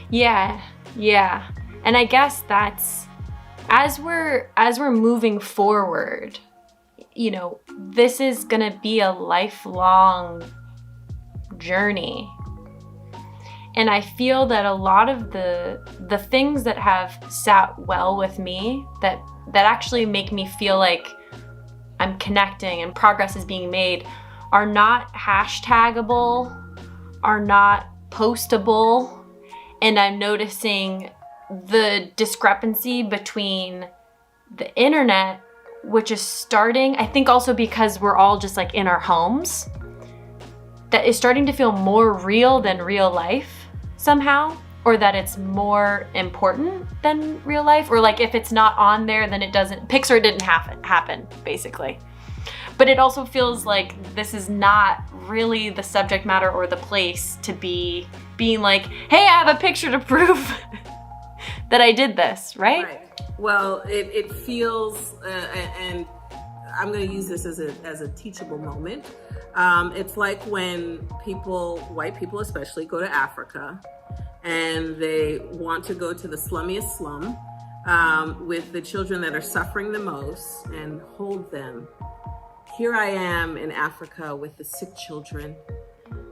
Yeah, yeah. And I guess that's, as we're moving forward, you know, this is gonna be a lifelong journey. And I feel that a lot of the things that have sat well with me, that actually make me feel like I'm connecting and progress is being made, are not hashtagable, are not postable. And I'm noticing the discrepancy between the internet, which is starting, I think also because we're all just like in our homes, that is starting to feel more real than real life somehow, or that it's more important than real life, or like if it's not on there, then it doesn't, Pixar didn't happen, basically. But it also feels like this is not really the subject matter or the place to be being like, hey, I have a picture to prove that I did this, right? Well, it feels, and I'm going to use this as a teachable moment. It's like when white people especially, go to Africa and they want to go to the slummiest slum with the children that are suffering the most and hold them. Here I am in Africa with the sick children,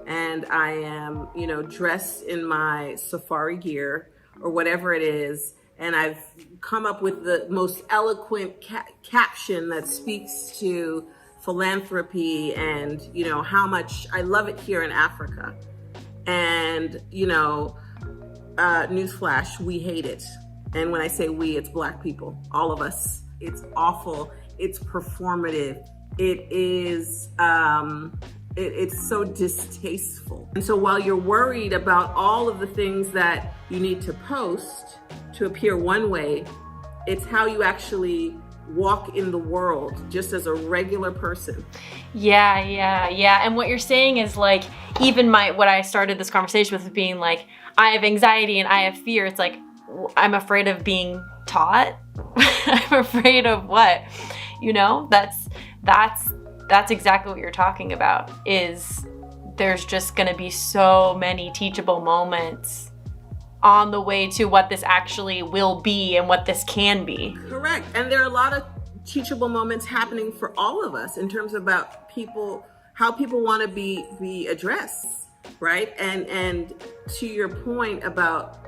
and I am, dressed in my safari gear or whatever it is, and I've come up with the most eloquent caption that speaks to philanthropy and, how much I love it here in Africa. And, newsflash, we hate it. And when I say we, it's Black people, all of us. It's awful. It's performative. It is, it's so distasteful. And so while you're worried about all of the things that you need to post to appear one way, it's how you actually walk in the world just as a regular person. Yeah. And what you're saying is like, even what I started this conversation with being like, I have anxiety and I have fear. It's like, I'm afraid of being taught. I'm afraid of what? That's exactly what you're talking about, is there's just going to be so many teachable moments on the way to what this actually will be and what this can be. Correct. And there are a lot of teachable moments happening for all of us in terms about people, how people want to be addressed, right? And to your point about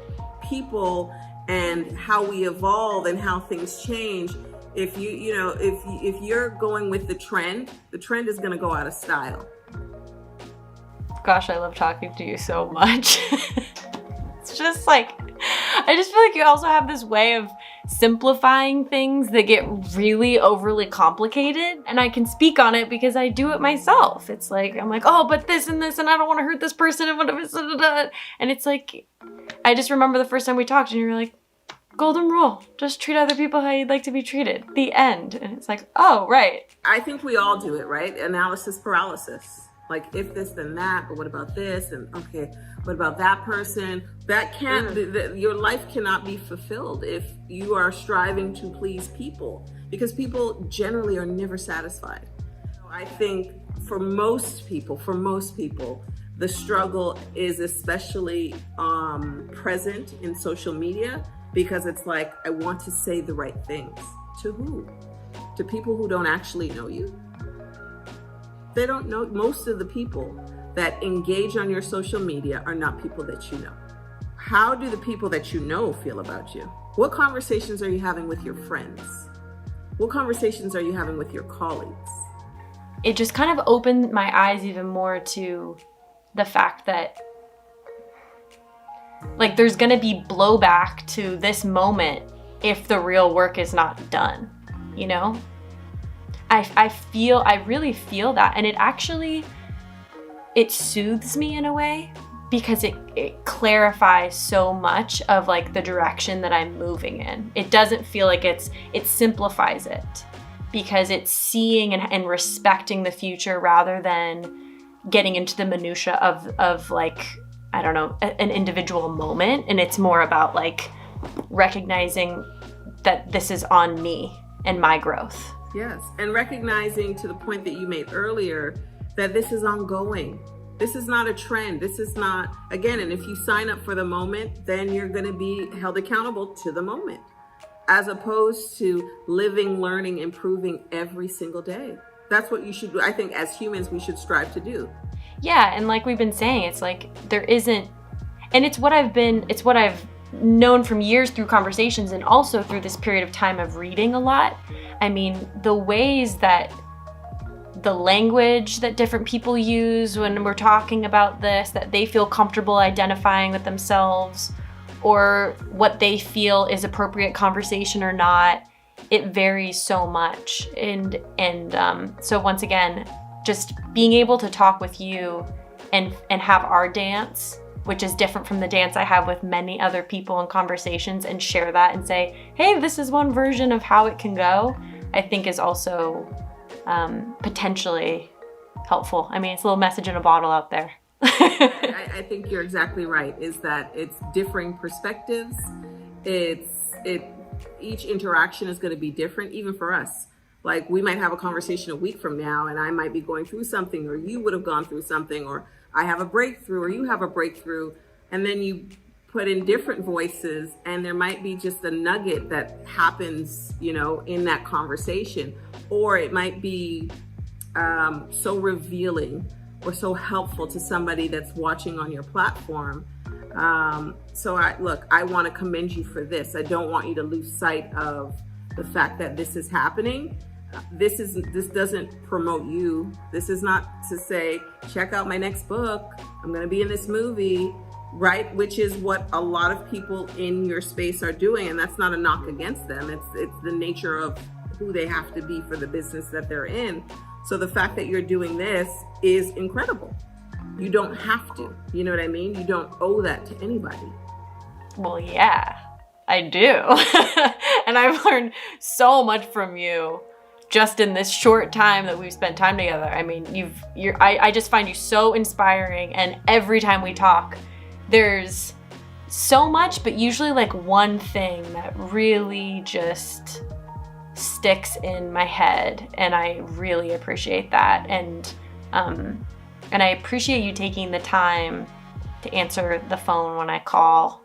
people and how we evolve and how things change, if if you're going with the trend is going to go out of style. Gosh, I love talking to you so much. It's just like, I just feel like you also have this way of simplifying things that get really overly complicated. And I can speak on it because I do it myself. It's like, I'm like, oh, but this and this, and I don't want to hurt this person, and whatever. And it's like, I just remember the first time we talked and you were like, golden rule, just treat other people how you'd like to be treated. The end. And it's like, oh, right. I think we all do it, right? Analysis paralysis. Like, if this, then that, but what about this? And okay, what about that person? That can't, your life cannot be fulfilled if you are striving to please people, because people generally are never satisfied. I think for most people, the struggle is especially present in social media, because it's like, I want to say the right things. To who? To people who don't actually know you? They don't know. Most of the people that engage on your social media are not people that you know. How do the people that you know feel about you? What conversations are you having with your friends? What conversations are you having with your colleagues? It just kind of opened my eyes even more to the fact that, like, there's gonna be blowback to this moment if the real work is not done, I really feel that. And it soothes me in a way, because it clarifies so much of like the direction that I'm moving in. It doesn't feel like it simplifies it, because it's seeing and respecting the future rather than getting into the minutia of like, I don't know, an individual moment. And it's more about like recognizing that this is on me and my growth. Yes, and recognizing, to the point that you made earlier, that this is ongoing. This is not a trend. This is not, again, and if you sign up for the moment, then you're going to be held accountable to the moment, as opposed to living, learning, improving every single day. That's what you should do. I think as humans, we should strive to do. Yeah, and like we've been saying, it's like there isn't, and it's what I've known from years through conversations and also through this period of time of reading a lot. I mean, the ways that the language that different people use when we're talking about this, that they feel comfortable identifying with themselves, or what they feel is appropriate conversation or not, it varies so much. And so once again, just being able to talk with you and have our dance, which is different from the dance I have with many other people in conversations, and share that and say, hey, this is one version of how it can go, I think is also potentially helpful. I mean, it's a little message in a bottle out there. I think you're exactly right, is that it's differing perspectives. Each interaction is going to be different, even for us. Like, we might have a conversation a week from now, and I might be going through something, or you would have gone through something, or I have a breakthrough, or you have a breakthrough, and then you put in different voices, and there might be just a nugget that happens, in that conversation, or it might be so revealing or so helpful to somebody that's watching on your platform. So I want to commend you for this. I don't want you to lose sight of the fact that this is happening. This doesn't promote you. This is not to say, check out my next book, I'm going to be in this movie, right? Which is what a lot of people in your space are doing. And that's not a knock against them. It's the nature of who they have to be for the business that they're in. So the fact that you're doing this is incredible. You don't have to, you know what I mean? You don't owe that to anybody. Well, yeah, I do. And I've learned so much from you just in this short time that we've spent time together. I mean, I just find you so inspiring, and every time we talk, there's so much, but usually like one thing that really just sticks in my head, and I really appreciate that. And I appreciate you taking the time to answer the phone when I call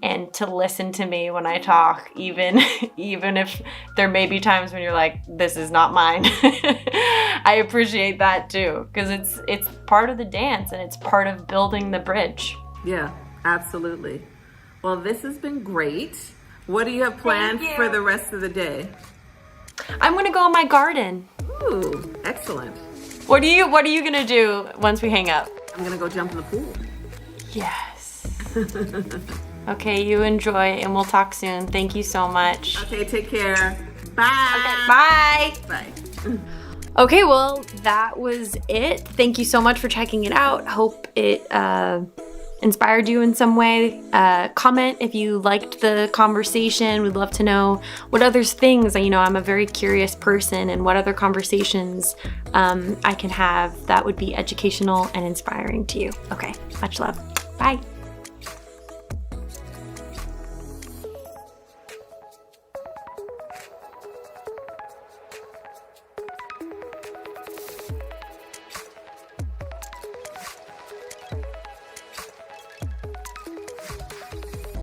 and to listen to me when I talk, even if there may be times when you're like, this is not mine. I appreciate that too, because it's part of the dance, and it's part of building the bridge. Yeah, absolutely. Well, this has been great. What do you have planned for the rest of the day? I'm gonna go in my garden. Ooh, excellent. What are you gonna do once we hang up? I'm gonna go jump in the pool. Yes. Okay, you enjoy, and we'll talk soon. Thank you so much. Okay, take care. Bye. Okay, bye. Bye. Okay, well, that was it. Thank you so much for checking it out. Hope it inspired you in some way. Comment if you liked the conversation. We'd love to know what other things, I'm a very curious person, and what other conversations I can have that would be educational and inspiring to you. Okay, much love. Bye.